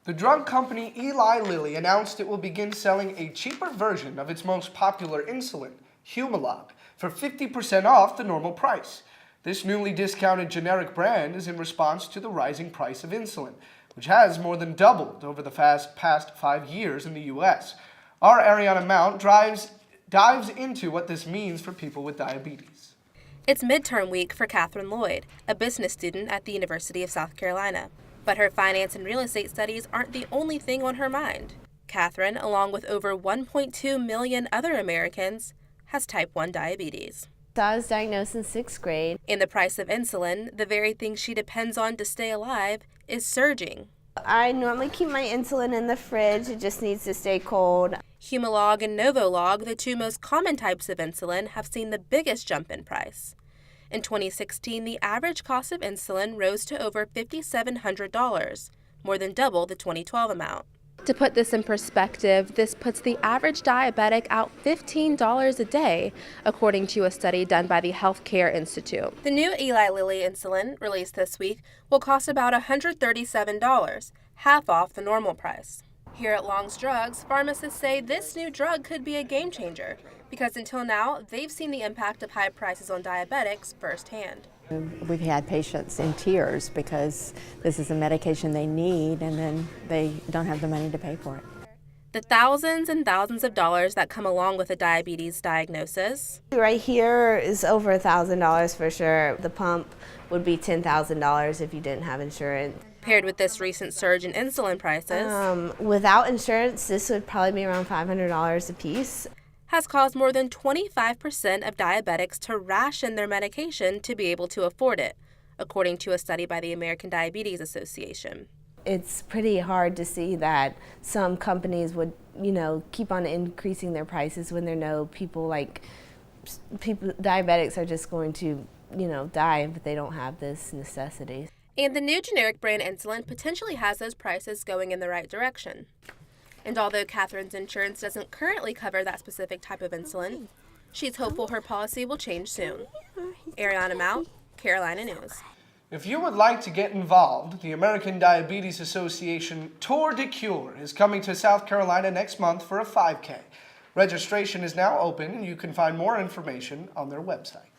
The drug company Eli Lilly announced it will begin selling a cheaper version of its most popular insulin, Humalog, for 50% off the normal price. This newly discounted generic brand is in response to the rising price of insulin, which has more than doubled over the past 5 years in the U.S. Our Ariana Mount dives into what this means for people with diabetes. It's midterm week for Katherine Lloyd, a business student at the University of South Carolina. But her finance and real estate studies aren't the only thing on her mind. Katherine, along with over 1.2 million other Americans, has type 1 diabetes. I was diagnosed in 6th grade. And the price of insulin, the very thing she depends on to stay alive, is surging. I normally keep my insulin in the fridge. It just needs to stay cold. Humalog and Novolog, the two most common types of insulin, have seen the biggest jump in price. In 2016, the average cost of insulin rose to over $5,700, more than double the 2012 amount. To put this in perspective, this puts the average diabetic out $15 a day, according to a study done by the Healthcare Institute. The new Eli Lilly insulin, released this week, will cost about $137, half off the normal price. Here at Long's Drugs, pharmacists say this new drug could be a game changer, because until now, they've seen the impact of high prices on diabetics firsthand. We've had patients in tears because this is a medication they need and then they don't have the money to pay for it. The thousands and thousands of dollars that come along with a diabetes diagnosis. Right here is over $1,000 for sure. The pump would be $10,000 if you didn't have insurance. Paired with this recent surge in insulin prices, without insurance, this would probably be around $500 a piece. Has caused more than 25% of diabetics to ration their medication to be able to afford it, according to a study by the American Diabetes Association. It's pretty hard to see that some companies would, keep on increasing their prices when they know diabetics are just going to, die if they don't have this necessity. And the new generic brand insulin potentially has those prices going in the right direction. And although Katherine's insurance doesn't currently cover that specific type of insulin, she's hopeful her policy will change soon. Ariana Mount, Carolina News. If you would like to get involved, the American Diabetes Association Tour de Cure is coming to South Carolina next month for a 5K. Registration is now open and you can find more information on their website.